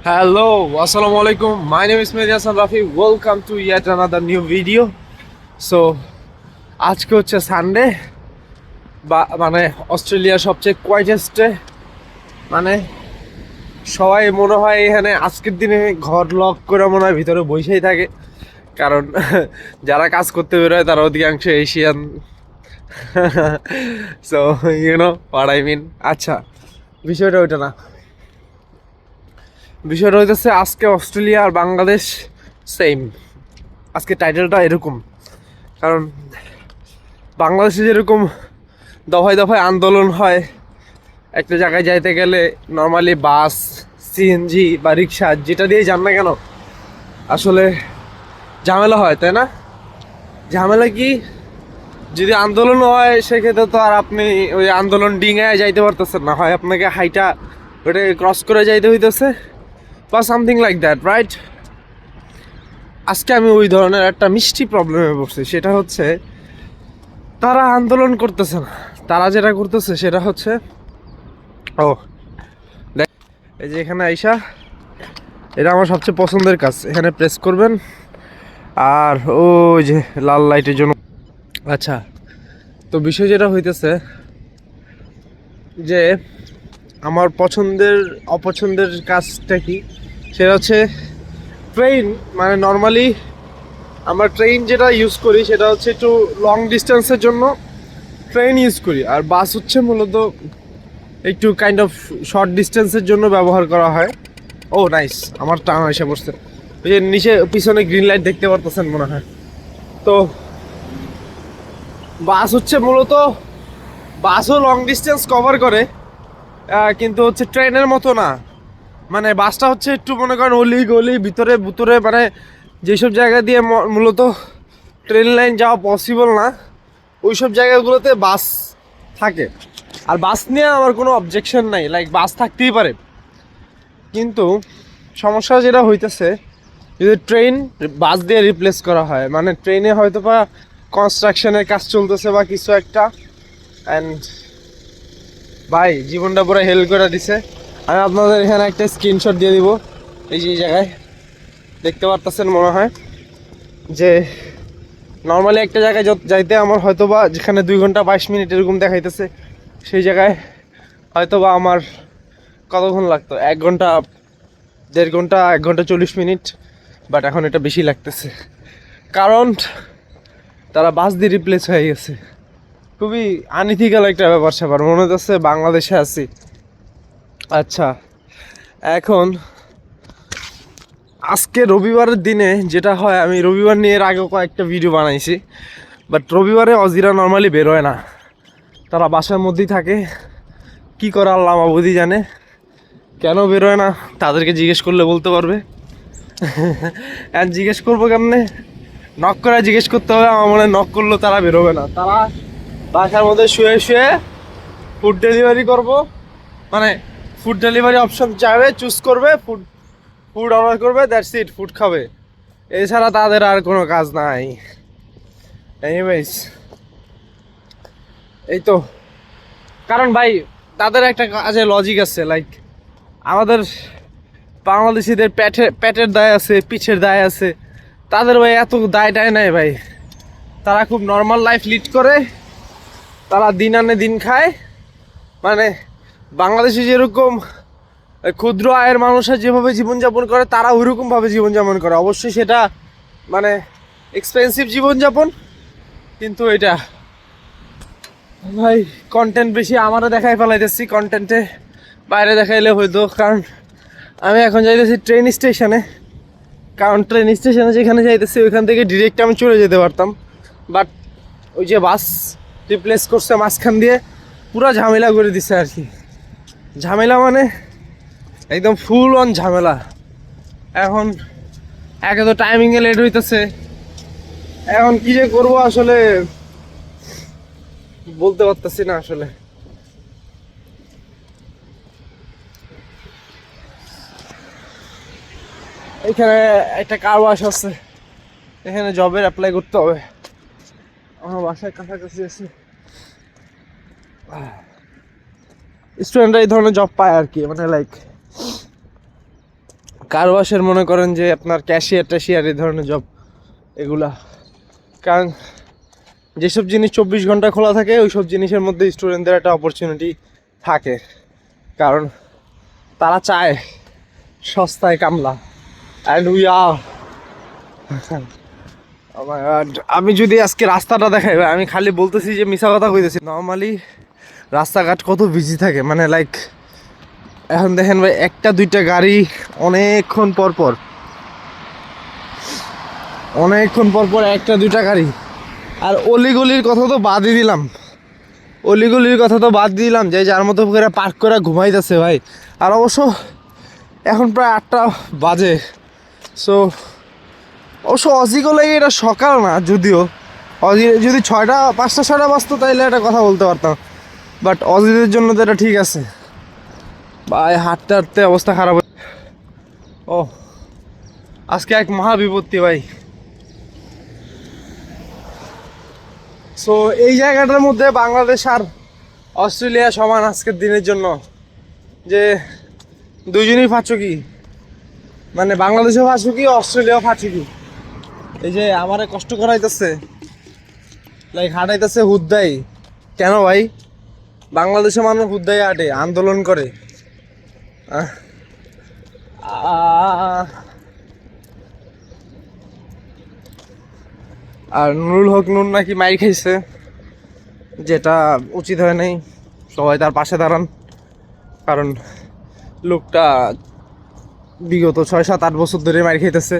Hello, assalamu alaikum. My name is Mehdi Hassan Rafi. Welcome to yet another new video. So, আজকে হচ্ছে Sunday বা মানে অস্ট্রেলিয়ার সবচেয়ে কোয়াইটেস্ট ডে। মানে সবাই মনে হয় এখানে আজকের দিনে ঘর লক করে মনে হয় ভিতরে বসেই থাকে, কারণ যারা কাজ করতে বেরোয় তারা অধিকাংশ Asian. So you know what I mean. আচ্ছা, বিষয়টা ওইটা না, বিষয়টা হইতেছে আজকে অস্ট্রেলিয়া আর বাংলাদেশ সেম। আজকে টাইটেলটা এরকম, কারণ বাংলাদেশে যেরকম দফায় দফায় আন্দোলন হয়, একটা জায়গায় যাইতে গেলে নর্মালি বাস, সিএনজি বা রিক্সা যেটা দিয়ে যান না কেন আসলে ঝামেলা হয়, তাই না? ঝামেলা কি, যদি আন্দোলন হয় সেক্ষেত্রে তো আর আপনি ওই আন্দোলন ডিঙায় যাইতে পারতেছেন না, হয় আপনাকে হাইটা ওটাকে ক্রস করে যাইতে হইতেছে বা সামথিং লাইক দ্যাট, রাইট? আজকে আমি ওই ধরনের একটা মিষ্টি প্রবলেমে পড়ছি। সেটা হচ্ছে তারা আন্দোলন করতেছে না, তারা যেটা করতেছে সেটা হচ্ছে দেখ, এই যে এখানে আইসা, এটা আমার সবচেয়ে পছন্দের কাজ। এখানে প্রেস করবেন আর ওই যে লাল লাইটের জন্য। আচ্ছা, তো বিষয় যেটা হইতেছে যে আমার পছন্দের অপছন্দের কাজটা কি, সেটা হচ্ছে ট্রেন। মানে নর্মালি আমরা ট্রেন যেটা ইউজ করি সেটা হচ্ছে একটু লং ডিস্টেন্সের জন্য ট্রেন ইউজ করি, আর বাস হচ্ছে মূলত একটু কাইন্ড অফ শর্ট ডিস্টেন্সের জন্য ব্যবহার করা হয়। ও নাইস, আমার টান এসে পড়ছে। ওই যে নিচে পিছনে গ্রিন লাইট দেখতে পারতেছেন মনে হয়। তো বাস হচ্ছে মূলত, বাসও লং ডিস্টেন্স কভার করে, কিন্তু হচ্ছে ট্রেনের মতো না। মানে বাসটা হচ্ছে একটু মনে করেন অলি গলি ভিতরে ভিতরে, মানে যেসব জায়গা দিয়ে মূলত ট্রেন লাইন যাওয়া পসিবল না ওই সব জায়গাগুলোতে বাস থাকে। আর বাস নিয়ে আমার কোনো অবজেকশন নাই, লাইক বাস থাকতেই পারে, কিন্তু সমস্যা যেটা হইতেছে যদি ট্রেন বাস দিয়ে রিপ্লেস করা হয়, মানে ট্রেনে হয়তো বা কনস্ট্রাকশনের কাজ চলতেছে বা কিছু একটা, অ্যান্ড ভাই জীবনটা পুরো হেল করে দিছে। আমি আপনাদের এখানে একটা স্ক্রিনশট দিয়ে দিব। এই যে জায়গায় দেখতে পারতেছেন মনে হয় যে নর্মালি একটা জায়গায় যাইতে আমার হয়তো বা যেখানে 2 ঘন্টা 22 মিনিট এরকম দেখাইতেছে, সেই জায়গায় হয়তো বা আমার কতক্ষণ লাগতো, 1 ঘন্টা 1.5 ঘন্টা, 1 ঘন্টা 40 মিনিট। বাট এখন এটা বেশি লাগতেছে, কারণ তারা বাস দিয়ে রিপ্লেস হয়ে গেছে। খুবই আনইথিক্যাল একটা ব্যাপার স্যাপার, মনে হচ্ছে বাংলাদেশে আছি। আচ্ছা, এখন আজকে রবিবারের দিনে যেটা হয়, আমি রবিবার নিয়ে এর আগেও কয়েকটা ভিডিও বানাইছি, বাট রবিবারে অজিরা নর্মালি বেরোয় না, তারা বাসার মধ্যেই থাকে। কি করে আল্লাহ মাবুদি জানে কেন বেরোয় না, তাদেরকে জিজ্ঞেস করলে বলতে পারবে। জিজ্ঞেস করবো কেমনে, নক করে জিজ্ঞেস করতে হবে। আমার মনে হয় নক করলেও তারা বেরোবে না, তারা বাসার মধ্যে শুয়ে শুয়ে ফুড ডেলিভারি করবো, মানে ফুড ডেলিভারি অপশন চাইবে, চুজ করবে, ফুড ফুড অর্ডার করবে, দ্যাটস ইট, ফুড খাবে। এছাড়া তাদের আর কোনো কাজ নাই। এনিওয়েজ, এই তো, কারণ ভাই তাদের একটা কাজে লজিক আছে, লাইক আমাদের বাংলাদেশিদের পেটের দায় আছে, পিছের দায় আছে, তাদের ভাই এত দায় টায় নাই ভাই। তারা খুব নর্মাল লাইফ লিড করে, তারা দিন আনে দিন খায়। মানে বাংলাদেশে যেরকম ক্ষুদ্র আয়ের মানুষরা যেভাবে জীবনযাপন করে, তারা ওইরকমভাবে জীবনযাপন করে। অবশ্যই সেটা মানে এক্সপেন্সিভ জীবনযাপন, কিন্তু এটা ভাই কন্টেন্ট বেশি আমারও দেখাই ফেলাইতেছি, কন্টেন্টে বাইরে দেখাইলে হয়তো। কারণ আমি এখন যাইতেছি ট্রেন স্টেশনে, কারণ ট্রেন স্টেশনে যেখানে যাইতেছি ওইখান থেকে ডিরেক্ট আমি চলে যেতে পারতাম, বাট ওই যে বাস রিপ্লেস করছে মাঝখান দিয়ে, পুরো ঝামেলা করে দিছে আর কি। ঝামেলা মানে একদম ফুল অন ঝামেলা। এখন একে তো টাইমিংয়ে লেট হইতেছে, এখন কি যে করবো আসলে বলতে পারতেছি না আসলে। এখানে একটা কার ওয়াশ আছে, এখানে জবের অ্যাপ্লাই করতে হবে, আমার বাসায় কাছাকাছি আছে। স্টুডেন্টরা এই ধরনের জব পায় আর কি, মানে লাইক কার ওয়াশের মনে করেন যে আপনার ক্যাশিয়ার ট্যাশিয়ার এই ধরনের জব এগুলা। কারণ যেসব জিনিস 24 ঘন্টা খোলা থাকে ওই সব জিনিসের মধ্যে স্টুডেন্টদের একটা অপরচুনিটি থাকে, কারণ তারা চায় সস্তায় কামলা। অ্যান্ড উই আর আমি যদি আজকে রাস্তাটা দেখাই ভাই, আমি খালি বলতেছি যে মিশা কথা কইতেছি। নর্মালি রাস্তাঘাট কত বিজি থাকে, মানে লাইক এখন দেখেন ভাই একটা দুইটা গাড়ি অনেকক্ষণ পর পর একটা দুইটা গাড়ি। আর অলিগলির কথা তো বাদই দিলাম, যে যার মতো করে পার্ক করে ঘুমাইতেছে ভাই। আর অবশ্য এখন প্রায় 8টা বাজে। সো অবশ্য অজিগো লাগে এটা সকাল না, যদিও অজি যদি 5টা 6টা বাজতো তাইলে একটা কথা বলতে পারতাম, বাট অজিদের জন্য তো এটা ঠিক আছে ভাই। হাঁটতে হাঁটতে অবস্থা খারাপ। ও আজকে এক মহা বিপত্তি ভাই। সো এই জায়গাটার মধ্যে বাংলাদেশ আর অস্ট্রেলিয়া সমান আজকের দিনের জন্য, যে দুইজনই ফাঁচুকি, মানে বাংলাদেশেও ফাঁচুকি অস্ট্রেলিয়াও ফাঁচুকি। এই যে আমারে কষ্ট করাইতেছে, লাইক হাঁটাইতেছে হুদ্দাই। কেন ভাই? বাংলাদেশের মানুষ হুদ্দাই হাঁটে, আন্দোলন করে। আর নুরুল হক নুর নাকি মাইর খাইছে, যেটা উচিত হয় নাই। সবাই তার পাশে দাঁড়ান, কারণ লোকটা বিগত 6 7 8 বছর ধরে মাইর খাইতেছে।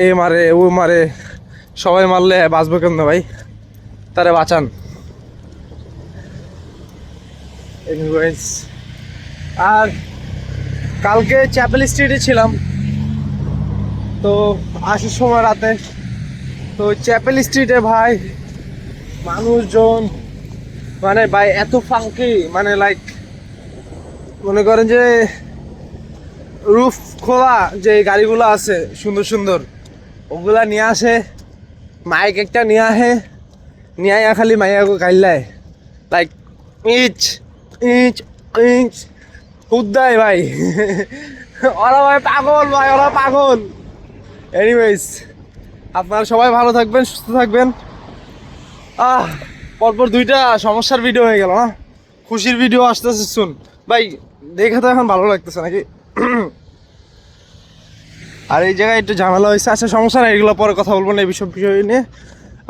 এ মারে ও মারে, সবাই মারলে বাঁচবো কেমন ভাই? তারে বাঁচান। আর কালকে চ্যাপেল স্ট্রিটে ছিলাম, তো আসার সময় রাতে, তো চ্যাপেল স্ট্রিটে ভাই মানুষজন মানে ভাই এত ফাঙ্কি, মানে লাইক মনে করেন যে রুফ খোলা যে গাড়িগুলো আছে সুন্দর সুন্দর, ওগুলা নিয়ে আসে, মাইক একটা নিয়ে আসে, নিয়ে আয়া খালি মাইয়াকে গাইলায় লাইক ইঞ্চ ইঞ্চ ইঞ্চ হুদ্দায় ভাই। ওরা ভাই পাগল ভাই, ওরা পাগল। এনিওয়েজ, আপনারা সবাই ভালো থাকবেন, সুস্থ থাকবেন। পরপর 2টা সমস্যার ভিডিও হয়ে গেল না, খুশির ভিডিও আসতেছে শুন ভাই। দেখে তো এখন ভালো লাগতেছে নাকি? আর এই জায়গায় একটু ঝামেলা হয়েছে। আচ্ছা সমস্যা নাই, এগুলো পরে কথা বলবো না এই বিষয় নিয়ে।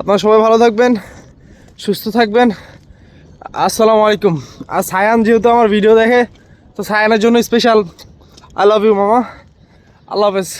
আপনারা সবাই ভালো থাকবেন, সুস্থ থাকবেন। আসসালামু আলাইকুম। আর সায়ান যেহেতু আমার ভিডিও দেখে, তো সায়ানের জন্য স্পেশাল আই লাভ ইউ মামা। আল্লাহ হাফেজ।